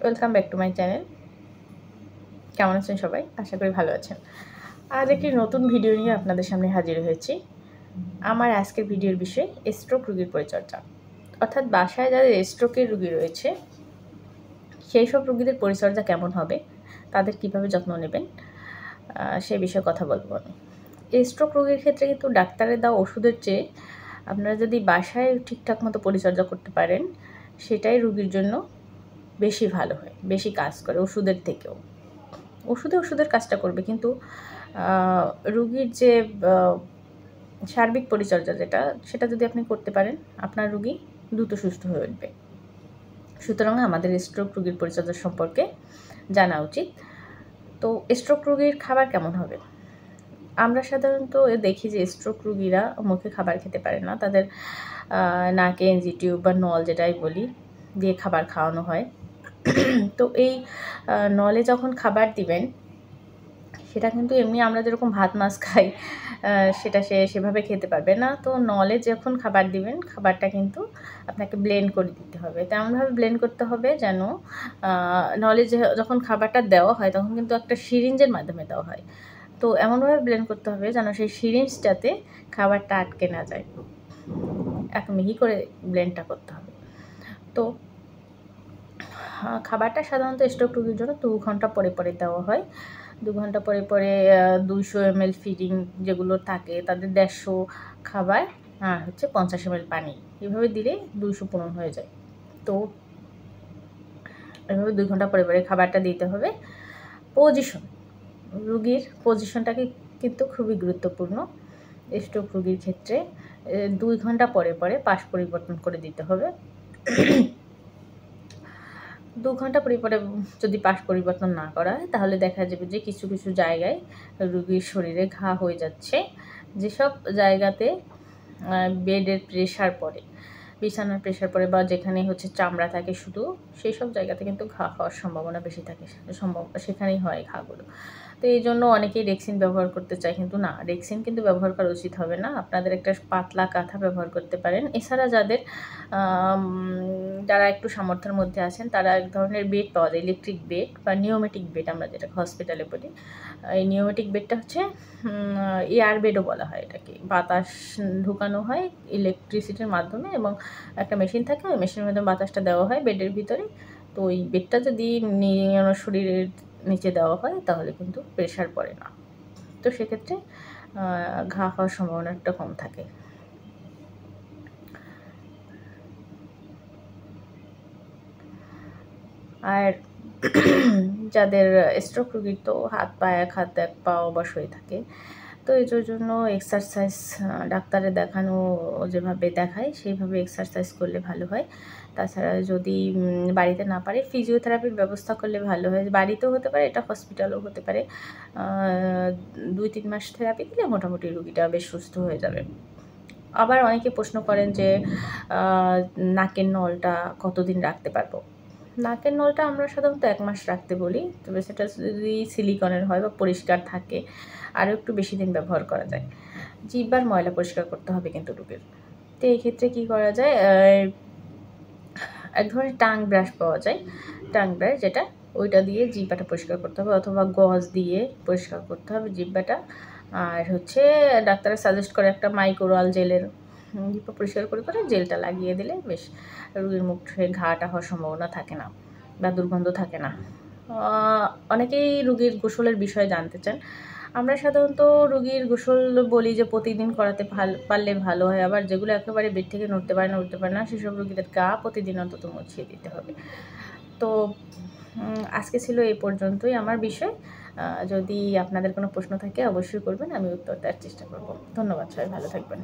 Welcome back to my channel. কেমন আছেন সবাই? আশা করি ভালো আছেন। আজ একটি নতুন ভিডিও নিয়ে আপনাদের সামনে হাজির হয়েছি। আমার আজকের ভিডিওর বিষয় স্ট্রোক রোগীর পরিচর্যা, অর্থাৎ বাসায় যাদের স্ট্রোকের রোগী রয়েছে সেই সব রোগীদের পরিচর্যা কেমন হবে, তাদের কিভাবে যত্ন নেবেন, সেই বিষয়ে কথা বলবো আমি। স্ট্রোক রোগীর ক্ষেত্রে কিন্তু ডাক্তারের দেওয়া ওষুধের চেয়ে আপনারা যদি বাসায় ঠিকঠাক মতো পরিচর্যা করতে পারেন, সেটাই রোগীর জন্য বেশি ভালো হয়, বেশি কাজ করে ওষুধের থেকেও। ওষুধের কাজটা করবে, কিন্তু রোগীর যে সার্বিক পরিচর্যা সেটা যদি আপনি করতে পারেন, আপনার রোগী দ্রুত সুস্থ হয়ে উঠবে। সুতরাং আমাদের স্ট্রোক রোগীর পরিচর্যা সম্পর্কে জানা উচিত। তো স্ট্রোক রোগীর খাবার কেমন হবে? আমরা সাধারণত দেখি যে স্ট্রোক রোগীরা মুখে খাবার খেতে পারে না, তাদের নাকে এনজি টিউব বা নল যেটাই বলি দিয়ে খাবার খাওয়ানো হয়। তো এই নলে যখন খাবার দিবেন, সেটা কিন্তু এমনি আমরা যেরকম ভাত মাছ খাই সেটা সে সেভাবে খেতে পারবে না। তো নলে যখন খাবার দিবেন, খাবারটা কিন্তু আপনাকে ব্লেন্ড করে দিতে হবে। তেমনভাবে ব্লেন্ড করতে হবে যেন নলে যখন খাবারটা দেওয়া হয় তখন কিন্তু একটা সিরিঞ্জের মাধ্যমে দেওয়া হয়। তো এমনভাবে ব্লেন্ড করতে হবে যেন সেই সিরিঞ্জটাতে খাবারটা আটকে না যায়। এক মিহি করে ব্লেন্ডটা করতে হবে। তো খাবারটা সাধারণত স্ট্রোক রোগীর জন্য 2 ঘন্টা পরে পরে দেওয়া হয়। 2 ঘন্টা পরে পরে 200 ml ফিডিং যেগুলো থাকে তাদের 150 খাবার আর হচ্ছে 50 ml পানি, এভাবে দিলে 200 পূরণ হয়ে যায়। তো এভাবে 2 ঘন্টা পরে পরে খাবারটা দিতে হবে। রোগীর পজিশনটাকে কিন্তু খুবই গুরুত্বপূর্ণ। স্ট্রোক রোগীর ক্ষেত্রে 2 ঘন্টা পরে পরে পাশ পরিবর্তন করে দিতে হবে। 2 ঘন্টা পরে যদি পাশ পরিবর্তন না করা হয়, তাহলে দেখা যাবে যে কিছু কিছু জায়গায় রোগীর শরীরে ঘা হয়ে যাচ্ছে। যেসব জায়গাতে বেডের প্রেশার পড়ে, বিছানার প্রেশার পড়ে বা যেখানে হচ্ছে চামড়া থাকে শুধু, সেই সব জায়গাতে কিন্তু ঘা হওয়ার সম্ভাবনা বেশি থাকে, সেখানেই হয় ঘাগুলো। তো এই জন্য অনেকেই রেক্সিন ব্যবহার করতে চায়, কিন্তু না, রেক্সিন কিন্তু ব্যবহার করা উচিত হবে না। আপনাদের একটা পাতলা কাঁথা ব্যবহার করতে পারেন। এছাড়া যারা একটু সামর্থ্যের মধ্যে আছেন, তারা এক ধরনের বেড পাওয়া যায়, ইলেকট্রিক বেড বা নিওমেটিক বেড আমরা যেটা হসপিটালে বলি। এই নিওমেটিক বেডটা হচ্ছে এয়ার বেডও বলা হয় এটাকে। বাতাস ঢুকানো হয় ইলেকট্রিসিটির মাধ্যমে এবং একটা মেশিন থাকে, ওই মেশিনের মাধ্যমে বাতাসটা দেওয়া হয় বেডের ভিতরে। তো ওই বেডটা যদি শরীরের নিচে দেওয়া হয় তাহলে কিন্তু প্রেশার পড়ে না। তো সেক্ষেত্রে ঘা হওয়ার সম্ভাবনা একটা কম থাকে। আর যাদের স্ট্রোক রোগীর তো হাত পা এক পা অবশ হয়ে থাকে, তো এটার জন্য এক্সারসাইজ ডাক্তারে দেখানো যেভাবে দেখায় সেইভাবে এক্সারসাইজ করলে ভালো হয়। তাছাড়া যদি বাড়িতে না পারে, ফিজিওথেরাপির ব্যবস্থা করলে ভালো হয়। বাড়িতেও হতে পারে, এটা হসপিটালেও হতে পারে। 2-3 মাস থেরাপি দিলে মোটামুটি রোগীটা বেশ সুস্থ হয়ে যাবে। আবার অনেকে প্রশ্ন করেন যে নাকের নলটা কতদিন রাখতে পারবো? নাকের নলটা আমরা সাধারণত 1 মাস রাখতে বলি, তবে সেটা যদি সিলিকনের হয় বা পরিষ্কার থাকে আরও একটু বেশি দিন ব্যবহার করা যায়। জিহ্বার ময়লা পরিষ্কার করতে হবে কিন্তু রোগীর। তো এই ক্ষেত্রে কী করা যায়, এক ধরনের টাং ব্রাশ পাওয়া যায়, টাং ব্রাশ যেটা, ওইটা দিয়ে জিহ্বাটা পরিষ্কার করতে হবে, অথবা গজ দিয়ে পরিষ্কার করতে হবে জিহ্বাটা। আর হচ্ছে ডাক্তার সাজেস্ট করে একটা মাইক্রোরাল জেলের, জিহ্বা পরিষ্কার করে জেলটা লাগিয়ে দিলে বেশ রোগীর মুখে ঘাটা হওয়ার সম্ভাবনা থাকে না বা দুর্গন্ধ থাকে না। অনেকেই রোগীর গোসলের বিষয়ে জানতে চান। আমরা সাধারণত রোগীর গোসল বলি যে প্রতিদিন করাতে পারলে ভালো হয়। আবার যেগুলো একেবারে বেড থেকে উঠতে পারে না সেসব রোগীদের গা প্রতিদিন অন্তত মুছিয়ে দিতে হবে। তো আজকে ছিল এই পর্যন্তই আমার বিষয়। যদি আপনাদের কোনো প্রশ্ন থাকে অবশ্যই করবেন, আমি উত্তর দেওয়ার চেষ্টা করব। ধন্যবাদ, সবাই ভালো থাকবেন।